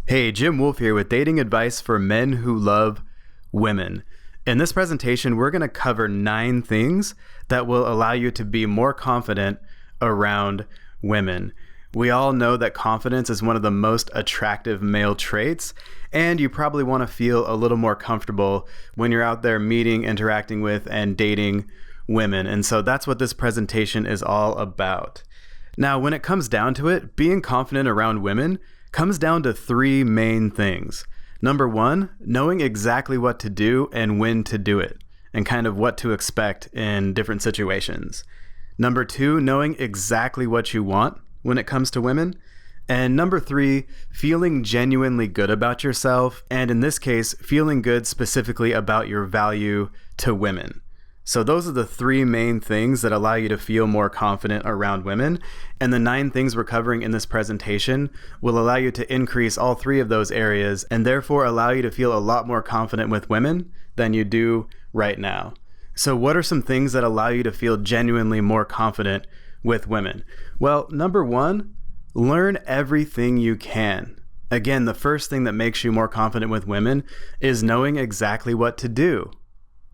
Hey, Jim Wolf here with dating advice for men who love women. In this presentation, we're going to cover 9 things that will allow you to be more confident around women. We all know that confidence is one of the most attractive male traits, and you probably want to feel a little more comfortable when you're out there meeting, interacting with, and dating women. And so that's what this presentation is all about. Now, when it comes down to it, being confident around women comes down to 3 main things. Number 1, knowing exactly what to do and when to do it, and kind of what to expect in different situations. Number 2, knowing exactly what you want when it comes to women. And number 3, feeling genuinely good about yourself, and in this case, feeling good specifically about your value to women. So those are the 3 main things that allow you to feel more confident around women. And the 9 things we're covering in this presentation will allow you to increase all 3 of those areas and therefore allow you to feel a lot more confident with women than you do right now. So what are some things that allow you to feel genuinely more confident with women? Well, number 1, learn everything you can. Again, the first thing that makes you more confident with women is knowing exactly what to do.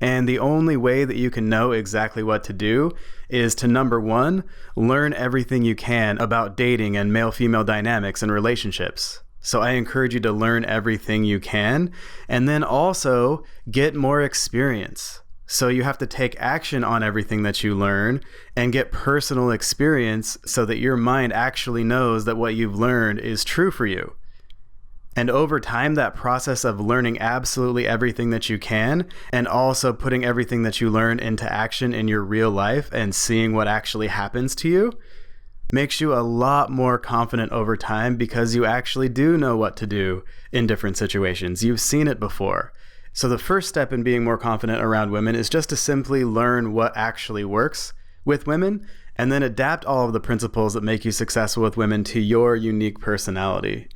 And the only way that you can know exactly what to do is to, number 1, learn everything you can about dating and male-female dynamics and relationships. So I encourage you to learn everything you can, and then also get more experience. So you have to take action on everything that you learn and get personal experience so that your mind actually knows that what you've learned is true for you. And over time, that process of learning absolutely everything that you can and also putting everything that you learn into action in your real life and seeing what actually happens to you makes you a lot more confident over time because you actually do know what to do in different situations. You've seen it before. So the first step in being more confident around women is just to simply learn what actually works with women and then adapt all of the principles that make you successful with women to your unique personality.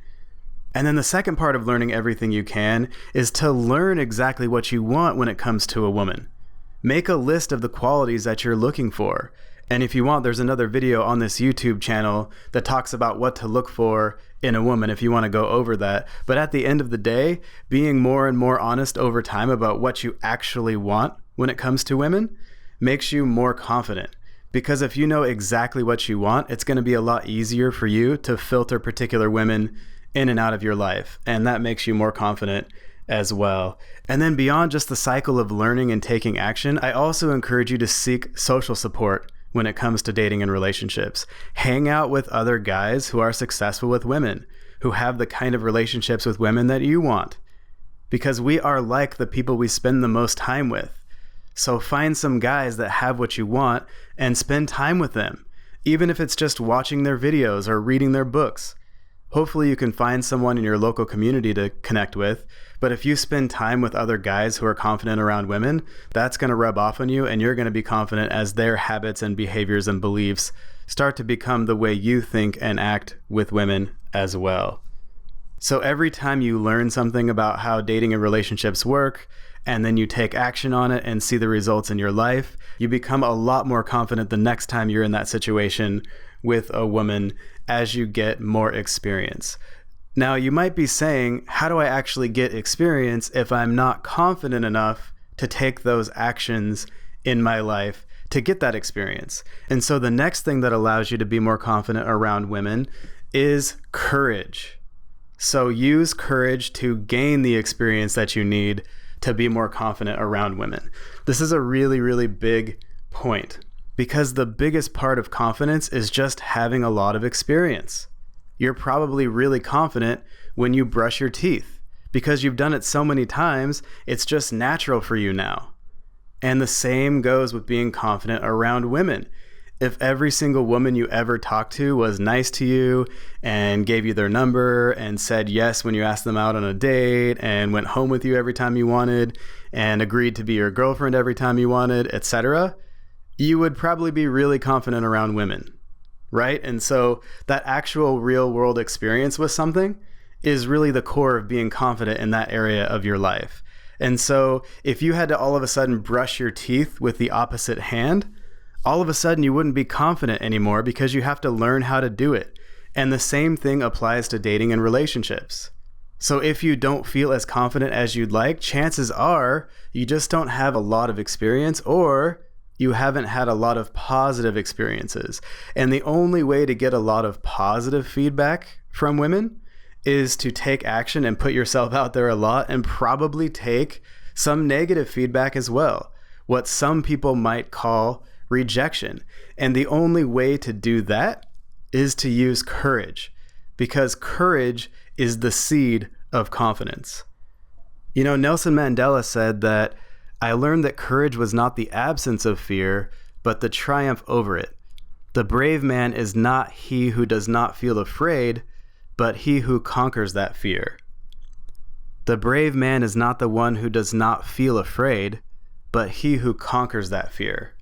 And then the second part of learning everything you can is to learn exactly what you want when it comes to a woman. Make a list of the qualities that you're looking for. And if you want, there's another video on this YouTube channel that talks about what to look for in a woman if you want to go over that. But at the end of the day, being more and more honest over time about what you actually want when it comes to women makes you more confident. Because if you know exactly what you want, it's going to be a lot easier for you to filter particular women in and out of your life, and that makes you more confident as well. And then beyond just the cycle of learning and taking action, I also encourage you to seek social support when it comes to dating and relationships. Hang out with other guys who are successful with women, who have the kind of relationships with women that you want, because we are like the people we spend the most time with. So find some guys that have what you want and spend time with them, even if it's just watching their videos or reading their books. Hopefully you can find someone in your local community to connect with, but if you spend time with other guys who are confident around women, that's going to rub off on you and you're going to be confident as their habits and behaviors and beliefs start to become the way you think and act with women as well. So every time you learn something about how dating and relationships work, and then you take action on it and see the results in your life, you become a lot more confident the next time you're in that situation with a woman as you get more experience. Now, you might be saying, how do I actually get experience if I'm not confident enough to take those actions in my life to get that experience? And so the next thing that allows you to be more confident around women is courage. So use courage to gain the experience that you need to be more confident around women. This is a really, really big point because the biggest part of confidence is just having a lot of experience. You're probably really confident when you brush your teeth because you've done it so many times, it's just natural for you now. And the same goes with being confident around women. If every single woman you ever talked to was nice to you and gave you their number and said yes when you asked them out on a date and went home with you every time you wanted and agreed to be your girlfriend every time you wanted, etc., you would probably be really confident around women, right? And so that actual real world experience with something is really the core of being confident in that area of your life. And so if you had to all of a sudden brush your teeth with the opposite hand, all of a sudden you wouldn't be confident anymore because you have to learn how to do it. And the same thing applies to dating and relationships. So if you don't feel as confident as you'd like, chances are you just don't have a lot of experience, or you haven't had a lot of positive experiences. And the only way to get a lot of positive feedback from women is to take action and put yourself out there a lot, and probably take some negative feedback as well, what some people might call rejection. And the only way to do that is to use courage, because courage is the seed of confidence. You know, Nelson Mandela said that, "I learned that courage was not the absence of fear, but the triumph over it. The brave man is not he who does not feel afraid, but he who conquers that fear." The brave man is not the one who does not feel afraid, but he who conquers that fear.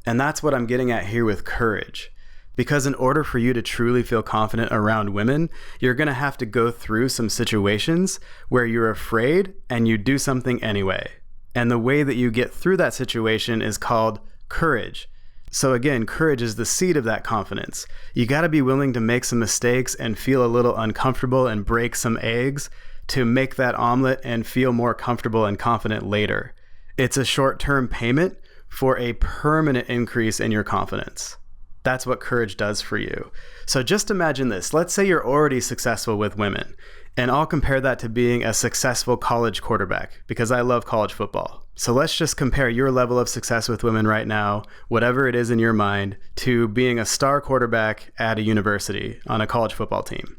And that's what I'm getting at here with courage. Because in order for you to truly feel confident around women, you're going to have to go through some situations where you're afraid and you do something anyway. And the way that you get through that situation is called courage. So again, courage is the seed of that confidence. You got to be willing to make some mistakes and feel a little uncomfortable and break some eggs to make that omelet and feel more comfortable and confident later. It's a short-term payment for a permanent increase in your confidence. That's what courage does for you. So just imagine this. Let's say you're already successful with women, and I'll compare that to being a successful college quarterback, because I love college football. So let's just compare your level of success with women right now, whatever it is in your mind, to being a star quarterback at a university on a college football team.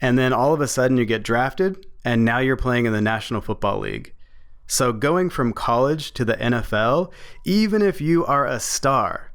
And then all of a sudden you get drafted, and now you're playing in the National Football League. So going from college to the NFL, even if you are a star,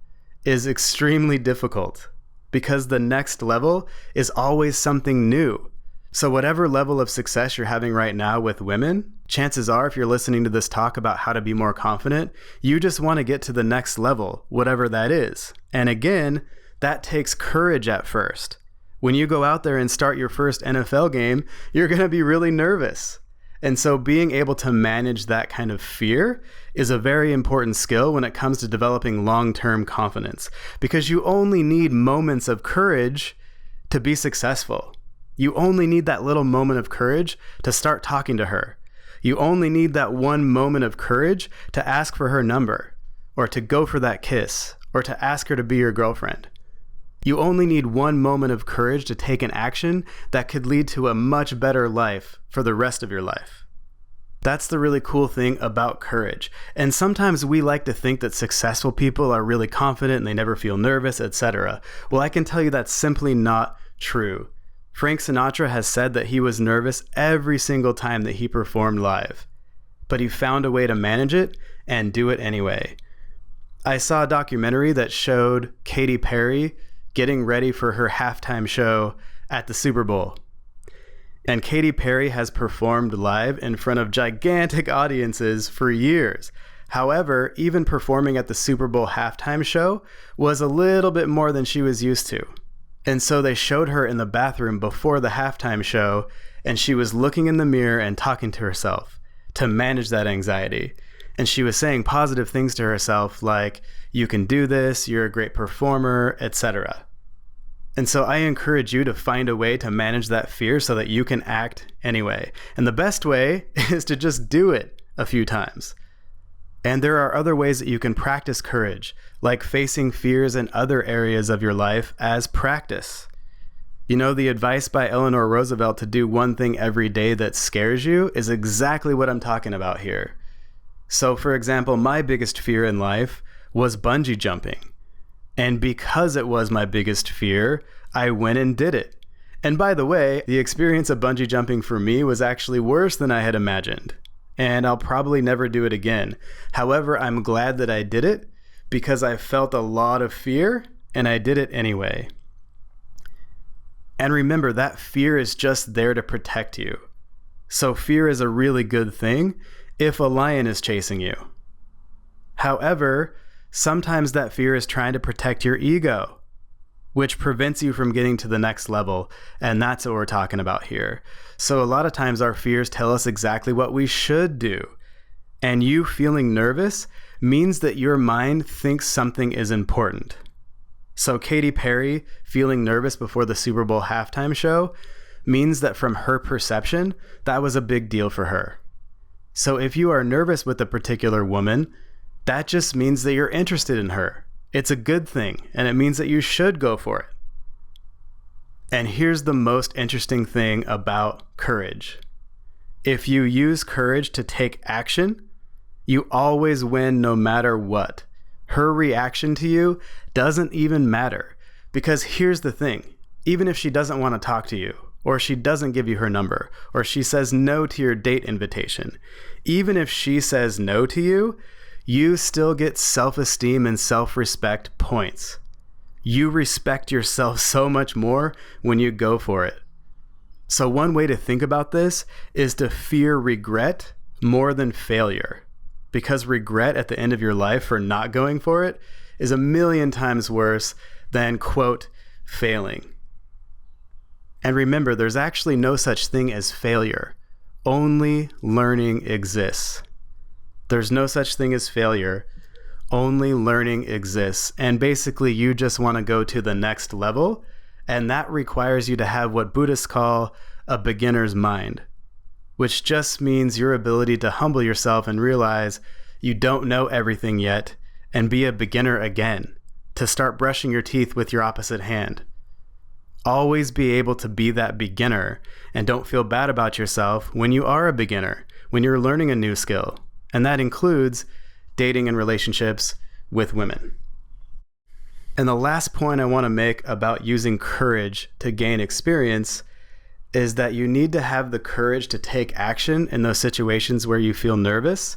is extremely difficult, because the next level is always something new. So whatever level of success you're having right now with women, chances are, if you're listening to this talk about how to be more confident, you just want to get to the next level, whatever that is. And again, that takes courage at first. When you go out there and start your first NFL game, you're going to be really nervous. And so being able to manage that kind of fear is a very important skill when it comes to developing long-term confidence, because you only need moments of courage to be successful. You only need that little moment of courage to start talking to her. You only need that one moment of courage to ask for her number, or to go for that kiss, or to ask her to be your girlfriend. You only need one moment of courage to take an action that could lead to a much better life for the rest of your life. That's the really cool thing about courage. And sometimes we like to think that successful people are really confident and they never feel nervous, etc. Well, I can tell you that's simply not true. Frank Sinatra has said that he was nervous every single time that he performed live, but he found a way to manage it and do it anyway. I saw a documentary that showed Katy Perry getting ready for her halftime show at the Super Bowl. And Katy Perry has performed live in front of gigantic audiences for years. However, even performing at the Super Bowl halftime show was a little bit more than she was used to. And so they showed her in the bathroom before the halftime show, and she was looking in the mirror and talking to herself to manage that anxiety. And she was saying positive things to herself like, "You can do this, you're a great performer," etc. And so I encourage you to find a way to manage that fear so that you can act anyway. And the best way is to just do it a few times. And there are other ways that you can practice courage, like facing fears in other areas of your life as practice. You know, the advice by Eleanor Roosevelt to do one thing every day that scares you is exactly what I'm talking about here. So for example, my biggest fear in life was bungee jumping. And because it was my biggest fear, I went and did it. And by the way, the experience of bungee jumping for me was actually worse than I had imagined. And I'll probably never do it again. However, I'm glad that I did it, because I felt a lot of fear and I did it anyway. And remember, that fear is just there to protect you. So fear is a really good thing if a lion is chasing you. However, sometimes that fear is trying to protect your ego, which prevents you from getting to the next level. And that's what we're talking about here. So a lot of times our fears tell us exactly what we should do. And you feeling nervous means that your mind thinks something is important. So Katy Perry feeling nervous before the Super Bowl halftime show means that from her perception, that was a big deal for her. So if you are nervous with a particular woman, that just means that you're interested in her. It's a good thing, and it means that you should go for it. And here's the most interesting thing about courage. If you use courage to take action, you always win no matter what. Her reaction to you doesn't even matter. Because here's the thing, even if she doesn't want to talk to you, or she doesn't give you her number, or she says no to your date invitation, even if she says no to you, you still get self-esteem and self-respect points. You respect yourself so much more when you go for it. So one way to think about this is to fear regret more than failure, because regret at the end of your life for not going for it is 1,000,000 times worse than, quote, failing. And remember, there's actually no such thing as failure. Only learning exists. There's no such thing as failure. Only learning exists. And basically, you just want to go to the next level. And that requires you to have what Buddhists call a beginner's mind, which just means your ability to humble yourself and realize you don't know everything yet and be a beginner again, to start brushing your teeth with your opposite hand. Always be able to be that beginner, and don't feel bad about yourself when you are a beginner, when you're learning a new skill. And that includes dating and relationships with women. And the last point I want to make about using courage to gain experience is that you need to have the courage to take action in those situations where you feel nervous,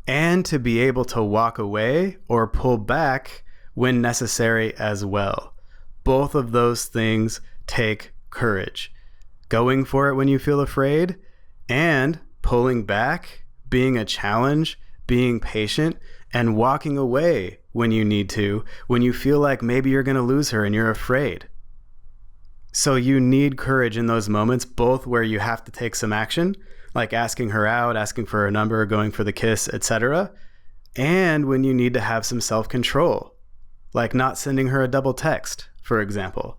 and to be able to walk away or pull back when necessary as well. Both of those things take courage. Going for it when you feel afraid, and pulling back, being a challenge, being patient, and walking away when you need to, when you feel like maybe you're going to lose her and you're afraid. So you need courage in those moments, both where you have to take some action, like asking her out, asking for her number, going for the kiss, etc., and when you need to have some self-control, like not sending her a double text, for example.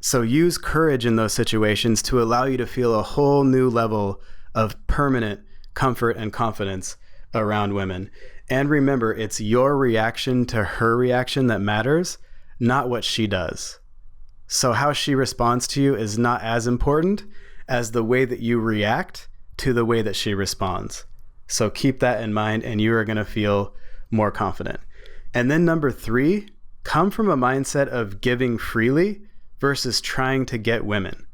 So use courage in those situations to allow you to feel a whole new level of permanent comfort and confidence around women. And remember, it's your reaction to her reaction that matters, not what she does. So how she responds to you is not as important as the way that you react to the way that she responds. So keep that in mind, and you are going to feel more confident. And then number 3, come from a mindset of giving freely versus trying to get women.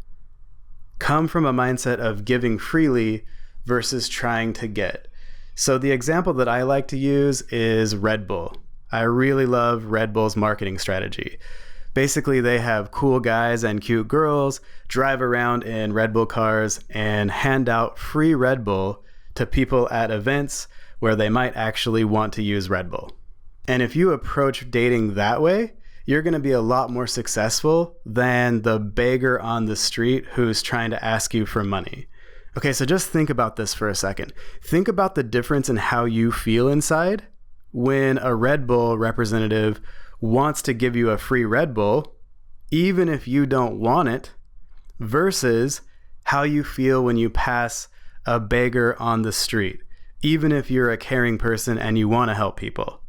Come from a mindset of giving freely versus trying to get. So the example that I like to use is Red Bull. I really love Red Bull's marketing strategy. Basically, they have cool guys and cute girls drive around in Red Bull cars and hand out free Red Bull to people at events where they might actually want to use Red Bull. And if you approach dating that way, you're going to be a lot more successful than the beggar on the street who's trying to ask you for money. Okay, so just think about this for a second. Think about the difference in how you feel inside when a Red Bull representative wants to give you a free Red Bull, even if you don't want it, versus how you feel when you pass a beggar on the street, even if you're a caring person and you want to help people.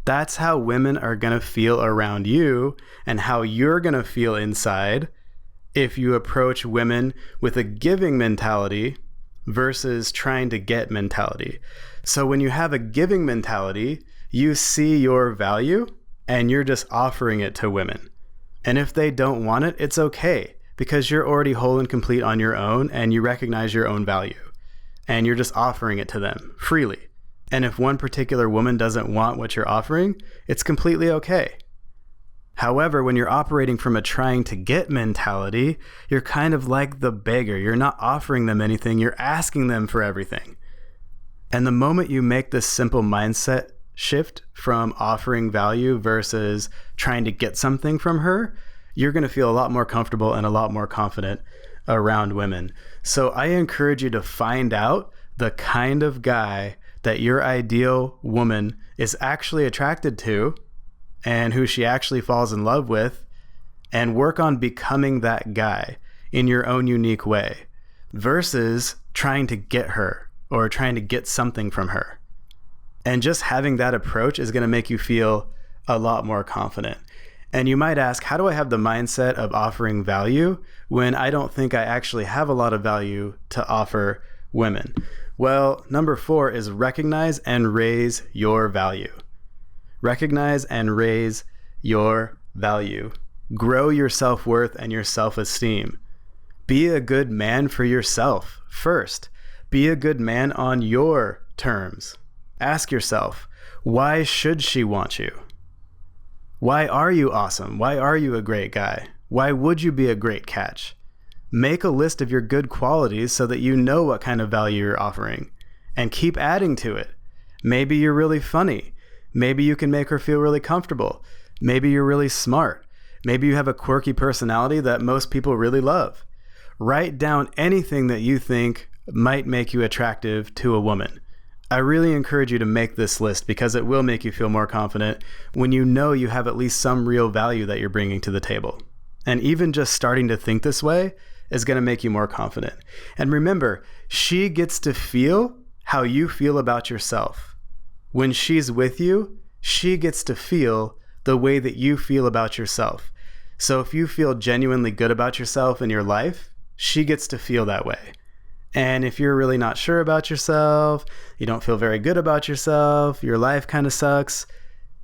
That's how women are going to feel around you, and how you're going to feel inside if you approach women with a giving mentality versus trying to get mentality. So when you have a giving mentality, you see your value and you're just offering it to women. And if they don't want it, it's okay, because you're already whole and complete on your own and you recognize your own value. And you're just offering it to them freely. And if one particular woman doesn't want what you're offering, it's completely okay. However, when you're operating from a trying to get mentality, you're kind of like the beggar. You're not offering them anything, you're asking them for everything. And the moment you make this simple mindset shift from offering value versus trying to get something from her, you're going to feel a lot more comfortable and a lot more confident around women. So I encourage you to find out the kind of guy that your ideal woman is actually attracted to and who she actually falls in love with, and work on becoming that guy. in your own unique way versus trying to get her or trying to get something from her. And just having that approach is going to make you feel a lot more confident. And you might ask, how do I have the mindset of offering value when I don't think I actually have a lot of value to offer women? Well, number 4 is recognize and raise your value. Recognize and raise your value. Grow your self-worth and your self-esteem. Be a good man for yourself first. Be a good man on your terms. Ask yourself, why should she want you? Why are you awesome? Why are you a great guy? Why would you be a great catch? Make a list of your good qualities so that you know what kind of value you're offering, and keep adding to it. Maybe you're really funny. Maybe you can make her feel really comfortable. Maybe you're really smart. Maybe you have a quirky personality that most people really love. Write down anything that you think might make you attractive to a woman. I really encourage you to make this list because it will make you feel more confident when you know you have at least some real value that you're bringing to the table. And even just starting to think this way is going to make you more confident. And remember, she gets to feel how you feel about yourself. When she's with you, she gets to feel the way that you feel about yourself. So if you feel genuinely good about yourself in your life, she gets to feel that way. And if you're really not sure about yourself, you don't feel very good about yourself, your life kind of sucks,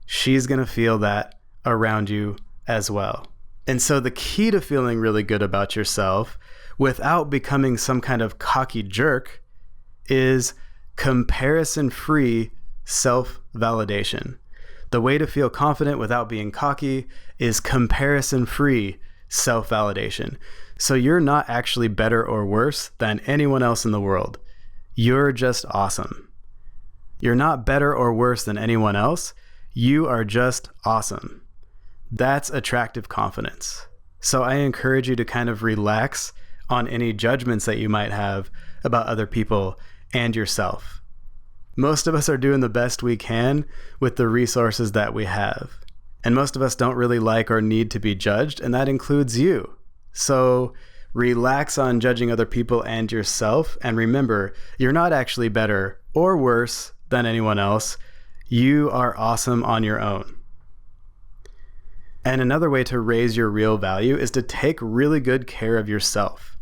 she's going to feel that around you as well. And so the key to feeling really good about yourself without becoming some kind of cocky jerk is comparison-free self-validation. The way to feel confident without being cocky is comparison-free self-validation. So you're not actually better or worse than anyone else in the world. You're just awesome. You're not better or worse than anyone else. You are just awesome. That's attractive confidence. So I encourage you to kind of relax on any judgments that you might have about other people and yourself. Most of us are doing the best we can with the resources that we have. And most of us don't really like or need to be judged, and that includes you. So relax on judging other people and yourself, and remember, you're not actually better or worse than anyone else. You are awesome on your own. And another way to raise your real value is to take really good care of yourself.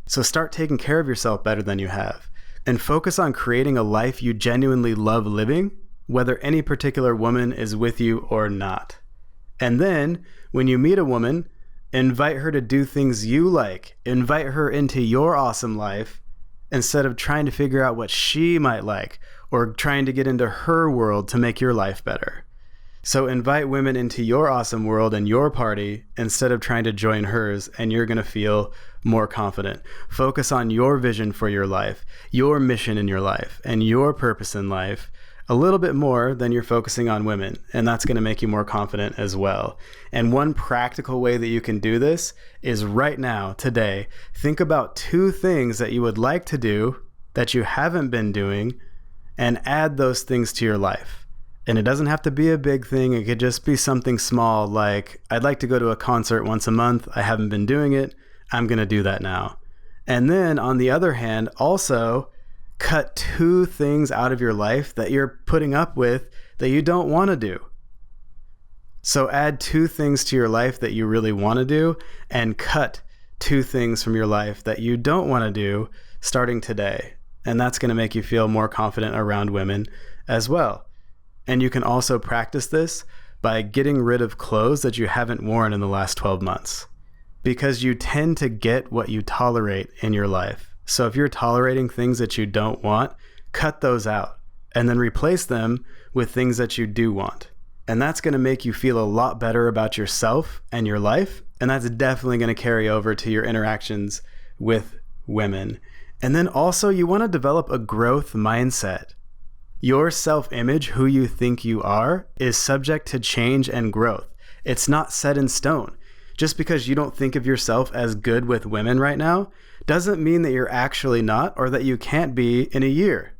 So start taking care of yourself better than you have, and focus on creating a life you genuinely love living, whether any particular woman is with you or not. And then, when you meet a woman, invite her to do things you like. Invite her into your awesome life instead of trying to figure out what she might like or trying to get into her world to make your life better. So invite women into your awesome world and your party instead of trying to join hers, and you're going to feel more confident. Focus on your vision for your life, your mission in your life, and your purpose in life a little bit more than you're focusing on women, and that's going to make you more confident as well. And one practical way that you can do this is right now, today, think about 2 things that you would like to do that you haven't been doing and add those things to your life. And it doesn't have to be a big thing. It could just be something small, like, I'd like to go to a concert once a month. I haven't been doing it. I'm going to do that now. And then on the other hand, also cut 2 things out of your life that you're putting up with that you don't want to do. So add 2 things to your life that you really want to do, and cut 2 things from your life that you don't want to do starting today. And that's going to make you feel more confident around women as well. And you can also practice this by getting rid of clothes that you haven't worn in the last 12 months. Because you tend to get what you tolerate in your life. So if you're tolerating things that you don't want, cut those out and then replace them with things that you do want. And that's going to make you feel a lot better about yourself and your life. And that's definitely going to carry over to your interactions with women. And then also you want to develop a growth mindset. Your self-image, who you think you are, is subject to change and growth. It's not set in stone. Just because you don't think of yourself as good with women right now doesn't mean that you're actually not, or that you can't be in a year.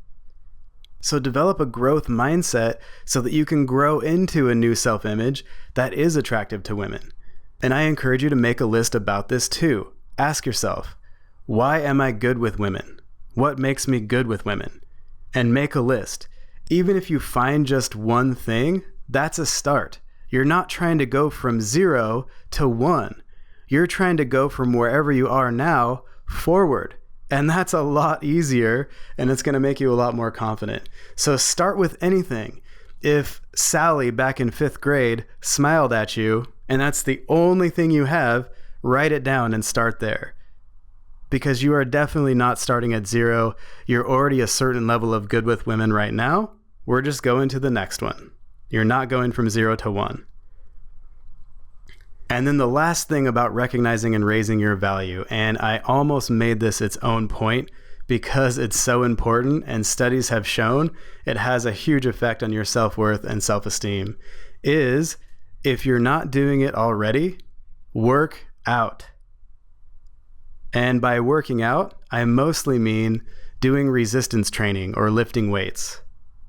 So develop a growth mindset so that you can grow into a new self-image that is attractive to women. And I encourage you to make a list about this too. Ask yourself, why am I good with women? What makes me good with women? And make a list. Even if you find just one thing, that's a start. You're not trying to go from 0 to 1. You're trying to go from wherever you are now forward. And that's a lot easier, and it's going to make you a lot more confident. So start with anything. If Sally back in 5th grade smiled at you, and that's the only thing you have, write it down and start there. Because you are definitely not starting at 0. You're already a certain level of good with women right now. We're just going to the next one. You're not going from 0 to 1. And then the last thing about recognizing and raising your value, and I almost made this its own point because it's so important and studies have shown it has a huge effect on your self-worth and self-esteem, is if you're not doing it already, work out. And by working out, I mostly mean doing resistance training or lifting weights.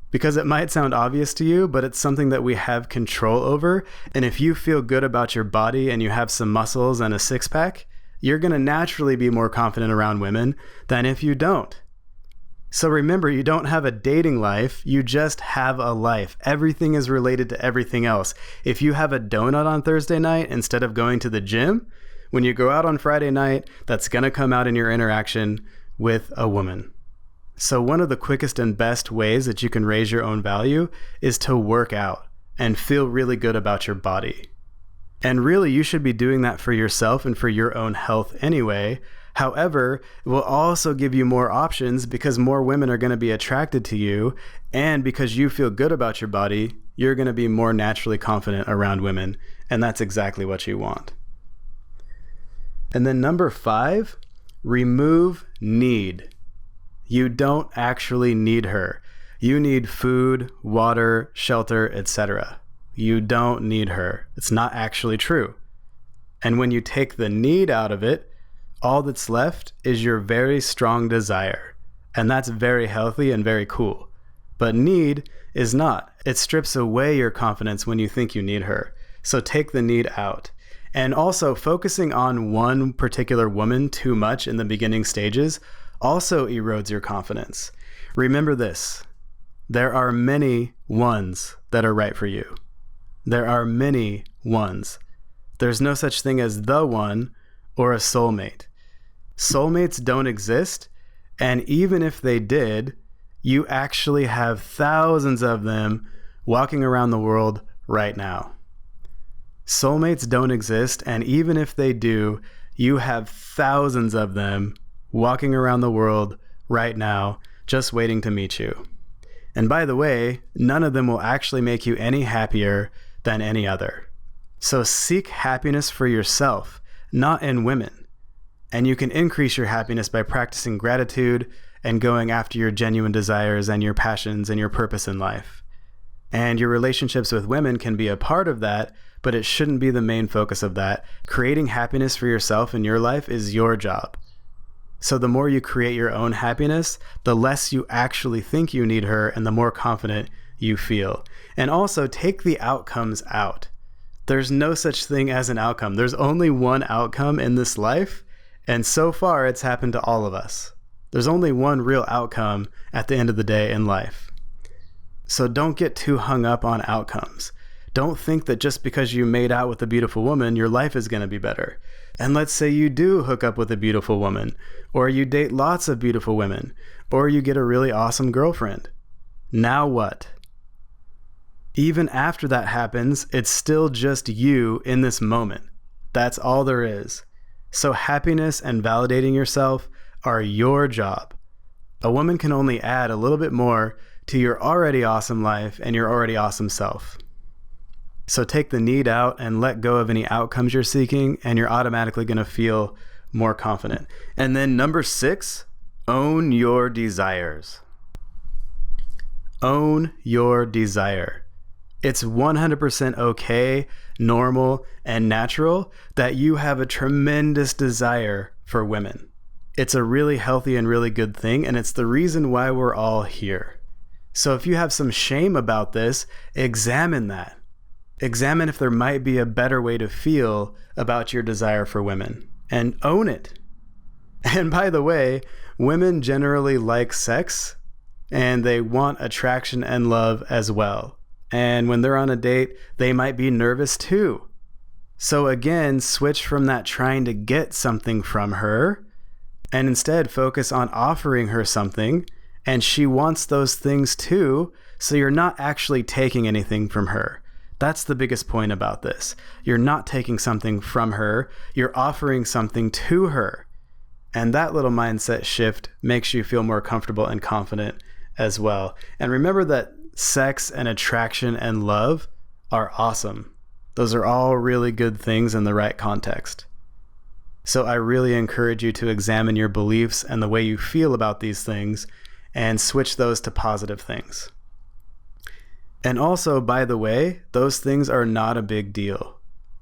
Because it might sound obvious to you, but it's something that we have control over. And if you feel good about your body and you have some muscles and a six-pack, you're going to naturally be more confident around women than if you don't. So remember, you don't have a dating life, you just have a life. Everything is related to everything else. If you have a donut on Thursday night instead of going to the gym, when you go out on Friday night, that's going to come out in your interaction with a woman. So one of the quickest and best ways that you can raise your own value is to work out and feel really good about your body. And really, you should be doing that for yourself and for your own health anyway. However, it will also give you more options because more women are going to be attracted to you. And because you feel good about your body, you're going to be more naturally confident around women. And that's exactly what you want. And then number 5, remove need. You don't actually need her. You need food, water, shelter, etc. You don't need her. It's not actually true. And when you take the need out of it, all that's left is your very strong desire. And that's very healthy and very cool. But need is not. It strips away your confidence when you think you need her. So take the need out. And also, focusing on one particular woman too much in the beginning stages also erodes your confidence. Remember this, there are many ones that are right for you. There are many ones. There's no such thing as the one or a soulmate. Soulmates don't exist, and even if they did, you actually have thousands of them walking around the world right now. Soulmates don't exist, and even if they do, you have thousands of them walking around the world right now, just waiting to meet you. And by the way, none of them will actually make you any happier than any other. So seek happiness for yourself, not in women. And you can increase your happiness by practicing gratitude and going after your genuine desires and your passions and your purpose in life. And your relationships with women can be a part of that, but it shouldn't be the main focus of that. Creating happiness for yourself in your life is your job. So the more you create your own happiness, the less you actually think you need her and the more confident you feel. And also take the outcomes out. There's no such thing as an outcome. There's only one outcome in this life, and so far it's happened to all of us. There's only one real outcome at the end of the day in life. So don't get too hung up on outcomes. Don't think that just because you made out with a beautiful woman, your life is going to be better. And let's say you do hook up with a beautiful woman, or you date lots of beautiful women, or you get a really awesome girlfriend. Now what? Even after that happens, it's still just you in this moment. That's all there is. So happiness and validating yourself are your job. A woman can only add a little bit more to your already awesome life and your already awesome self. So take the need out and let go of any outcomes you're seeking, and you're automatically going to feel more confident. And then number 6, own your desires. Own your desire. It's 100% okay, normal, and natural that you have a tremendous desire for women. It's a really healthy and really good thing, and it's the reason why we're all here. So if you have some shame about this, examine that. Examine if there might be a better way to feel about your desire for women. and own it. And by the way, women generally like sex and they want attraction and love as well. And when they're on a date, they might be nervous too. So again, switch from that trying to get something from her and instead focus on offering her something. And she wants those things too. So you're not actually taking anything from her. That's the biggest point about this. You're not taking something from her. You're offering something to her. And that little mindset shift makes you feel more comfortable and confident as well. And remember that sex and attraction and love are awesome. Those are all really good things in the right context. So I really encourage you to examine your beliefs and the way you feel about these things and switch those to positive things. And also, by the way, those things are not a big deal.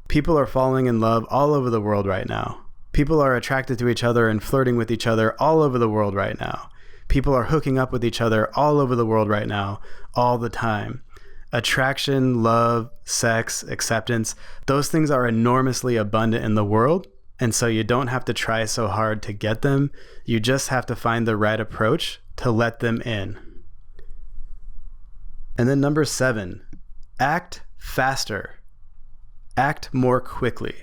People are falling in love all over the world right now. People are attracted to each other and flirting with each other all over the world right now. People are hooking up with each other all over the world right now, all the time. Attraction, love, sex, acceptance, those things are enormously abundant in the world. And so you don't have to try so hard to get them. You just have to find the right approach to let them in. And then number 7, act faster. Act more quickly.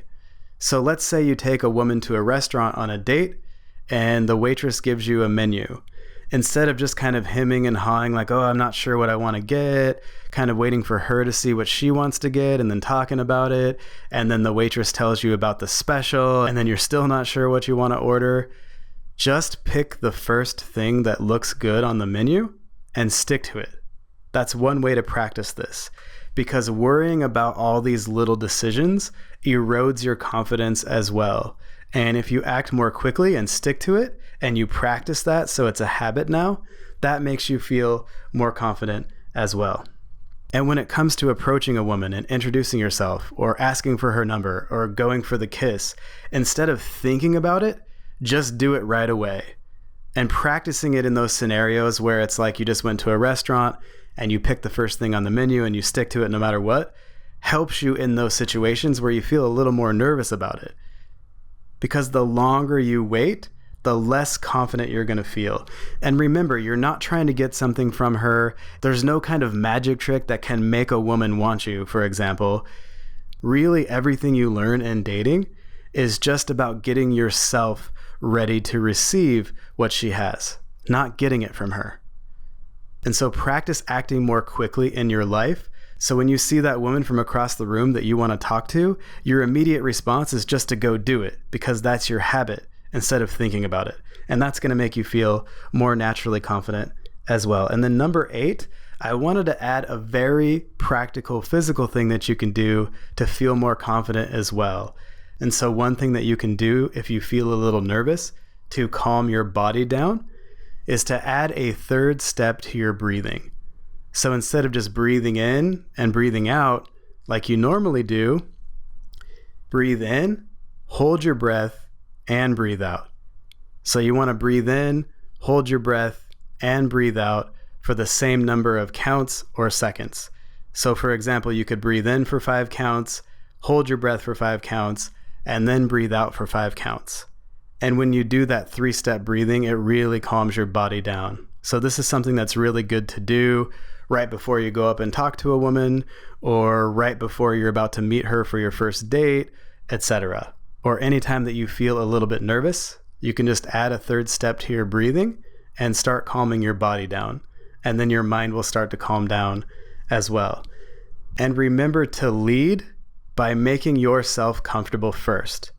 So let's say you take a woman to a restaurant on a date and the waitress gives you a menu. Instead of just kind of hemming and hawing like, oh, I'm not sure what I want to get, kind of waiting for her to see what she wants to get and then talking about it. And then the waitress tells you about the special and then you're still not sure what you want to order. Just pick the first thing that looks good on the menu and stick to it. That's one way to practice this, because worrying about all these little decisions erodes your confidence as well. And if you act more quickly and stick to it, and you practice that so it's a habit now, that makes you feel more confident as well. And when it comes to approaching a woman and introducing yourself or asking for her number or going for the kiss, instead of thinking about it, just do it right away. And practicing it in those scenarios where it's like you just went to a restaurant and you pick the first thing on the menu and you stick to it no matter what, helps you in those situations where you feel a little more nervous about it. Because the longer you wait, the less confident you're going to feel. And remember, you're not trying to get something from her. There's no kind of magic trick that can make a woman want you, for example. Really, everything you learn in dating is just about getting yourself ready to receive what she has, not getting it from her. And so practice acting more quickly in your life. So when you see that woman from across the room that you want to talk to, your immediate response is just to go do it, because that's your habit instead of thinking about it. And that's going to make you feel more naturally confident as well. And then number 8, I wanted to add a very practical physical thing that you can do to feel more confident as well. And so one thing that you can do if you feel a little nervous to calm your body down is to add a third step to your breathing. So instead of just breathing in and breathing out like you normally do, breathe in, hold your breath, and breathe out. So you want to breathe in, hold your breath, and breathe out for the same number of counts or seconds. So for example, you could breathe in for 5 counts, hold your breath for 5 counts, and then breathe out for 5 counts. And when you do that 3-step breathing, it really calms your body down. So this is something that's really good to do right before you go up and talk to a woman, or right before you're about to meet her for your first date, etc. Or anytime that you feel a little bit nervous, you can just add a third step to your breathing and start calming your body down. And then your mind will start to calm down as well. And remember to lead by making yourself comfortable first.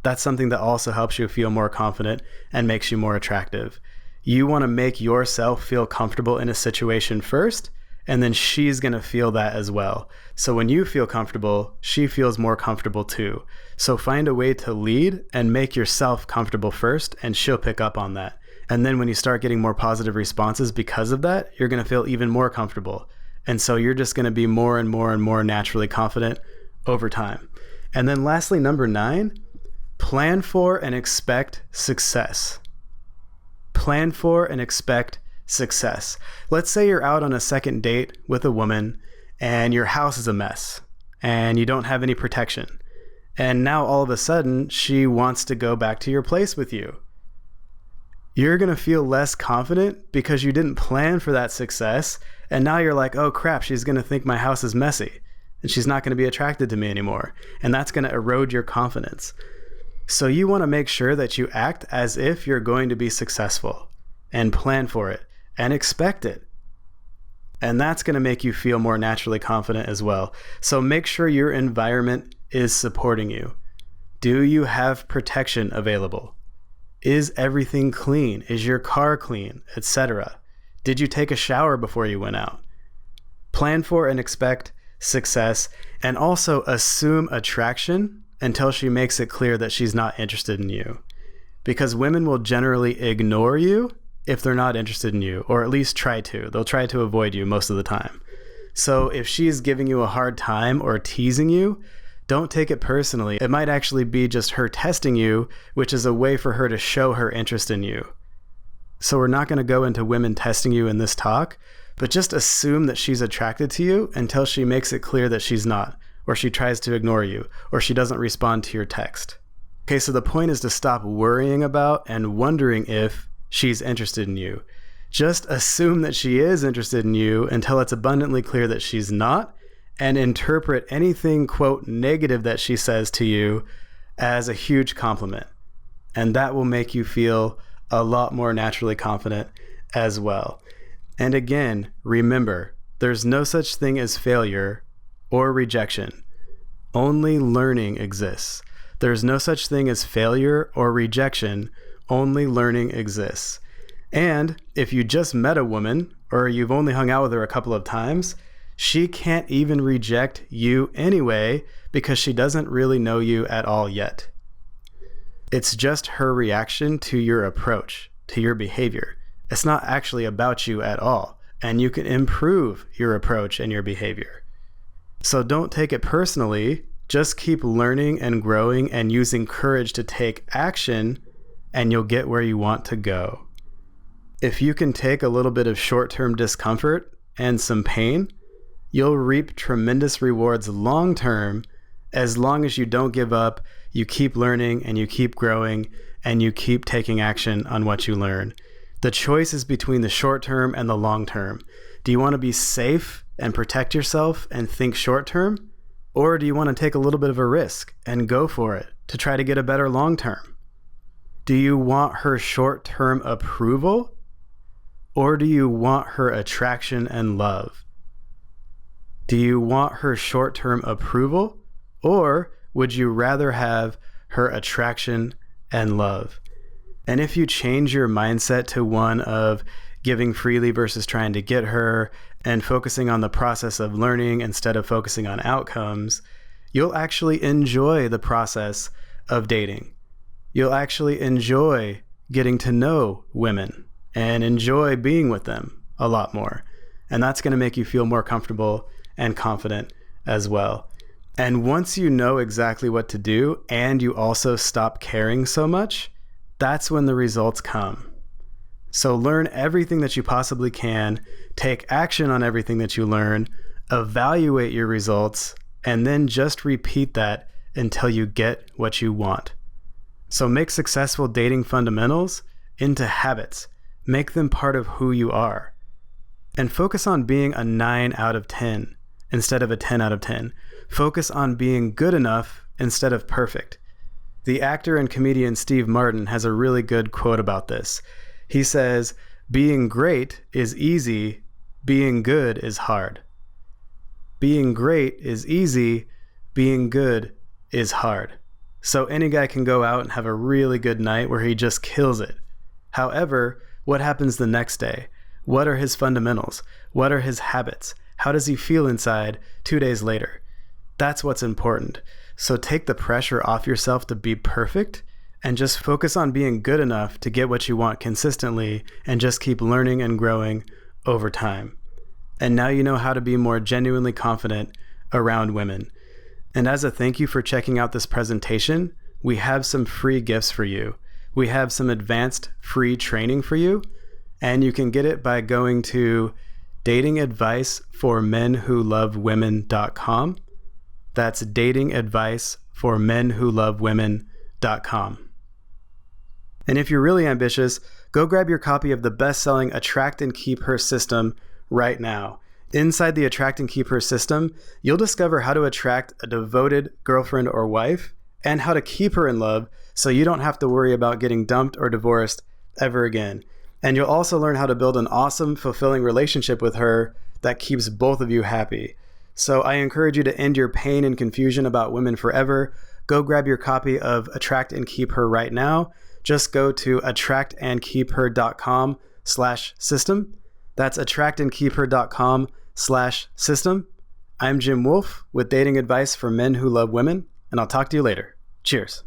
That's something that also helps you feel more confident and makes you more attractive. You want to make yourself feel comfortable in a situation first, and then she's going to feel that as well. So when you feel comfortable, she feels more comfortable too. So find a way to lead and make yourself comfortable first, and she'll pick up on that. And then when you start getting more positive responses because of that, you're going to feel even more comfortable. And so you're just going to be more and more and more naturally confident over time. And then lastly, number 9, plan for and expect success. Plan for and expect success. Let's say you're out on a second date with a woman and your house is a mess and you don't have any protection. And now all of a sudden, she wants to go back to your place with you. You're going to feel less confident because you didn't plan for that success. And now you're like, oh crap, she's going to think my house is messy and she's not going to be attracted to me anymore. And that's going to erode your confidence. So you want to make sure that you act as if you're going to be successful and plan for it and expect it. And that's going to make you feel more naturally confident as well. So make sure your environment is supporting you. Do you have protection available? Is everything clean? Is your car clean, etc.? Did you take a shower before you went out? Plan for and expect success, and also assume attraction until she makes it clear that she's not interested in you. Because women will generally ignore you if they're not interested in you, or at least try to. They'll try to avoid you most of the time. So if she's giving you a hard time or teasing you, don't take it personally. It might actually be just her testing you, which is a way for her to show her interest in you. So we're not going to go into women testing you in this talk, but just assume that she's attracted to you until she makes it clear that she's not, or she tries to ignore you, or she doesn't respond to your text. Okay, so the point is to stop worrying about and wondering if she's interested in you. Just assume that she is interested in you until it's abundantly clear that she's not, and interpret anything, quote, negative that she says to you as a huge compliment. And that will make you feel a lot more naturally confident as well. And again, remember, there's no such thing as failure or rejection. Only learning exists. There's no such thing as failure or rejection. Only learning exists. And if you just met a woman, or you've only hung out with her a couple of times, she can't even reject you anyway because she doesn't really know you at all yet. It's just her reaction to your approach, to your behavior. It's not actually about you at all, and you can improve your approach and your behavior. So don't take it personally. Just keep learning and growing and using courage to take action, and you'll get where you want to go. If you can take a little bit of short-term discomfort and some pain, you'll reap tremendous rewards long-term as long as you don't give up, you keep learning and you keep growing and you keep taking action on what you learn. The choice is between the short-term and the long-term. Do you want to be safe and protect yourself and think short-term? Or do you want to take a little bit of a risk and go for it to try to get a better long-term? Do you want her short-term approval? Or do you want her attraction and love? Do you want her short-term approval, or would you rather have her attraction and love? And if you change your mindset to one of giving freely versus trying to get her, and focusing on the process of learning instead of focusing on outcomes, you'll actually enjoy the process of dating. You'll actually enjoy getting to know women and enjoy being with them a lot more. And that's going to make you feel more comfortable and confident as well. And once you know exactly what to do and you also stop caring so much, that's when the results come. So learn everything that you possibly can, take action on everything that you learn, evaluate your results, and then just repeat that until you get what you want. So make successful dating fundamentals into habits. Make them part of who you are. And focus on being a 9 out of 10 instead of a 10 out of 10. Focus on being good enough instead of perfect. The actor and comedian Steve Martin has a really good quote about this. He says, "Being great is easy, being good is hard." Being great is easy, being good is hard. So any guy can go out and have a really good night where he just kills it. However, what happens the next day? What are his fundamentals? What are his habits? How does he feel inside 2 days later? That's what's important. So take the pressure off yourself to be perfect and just focus on being good enough to get what you want consistently and just keep learning and growing over time. And now you know how to be more genuinely confident around women. And as a thank you for checking out this presentation, we have some free gifts for you. We have some advanced free training for you, and you can get it by going to datingadviceformenwholovewomen.com. That's datingadviceformenwholovewomen.com. for menwholovewomen.com. And if you're really ambitious, go grab your copy of the best-selling Attract and Keep Her system right now. Inside the Attract and Keep Her system, you'll discover how to attract a devoted girlfriend or wife and how to keep her in love so you don't have to worry about getting dumped or divorced ever again. And you'll also learn how to build an awesome, fulfilling relationship with her that keeps both of you happy. So I encourage you to end your pain and confusion about women forever. Go grab your copy of Attract and Keep Her right now. Just go to attractandkeepher.com/system. That's attractandkeepher.com/system. I'm Jim Wolf with dating advice for men who love women, and I'll talk to you later. Cheers.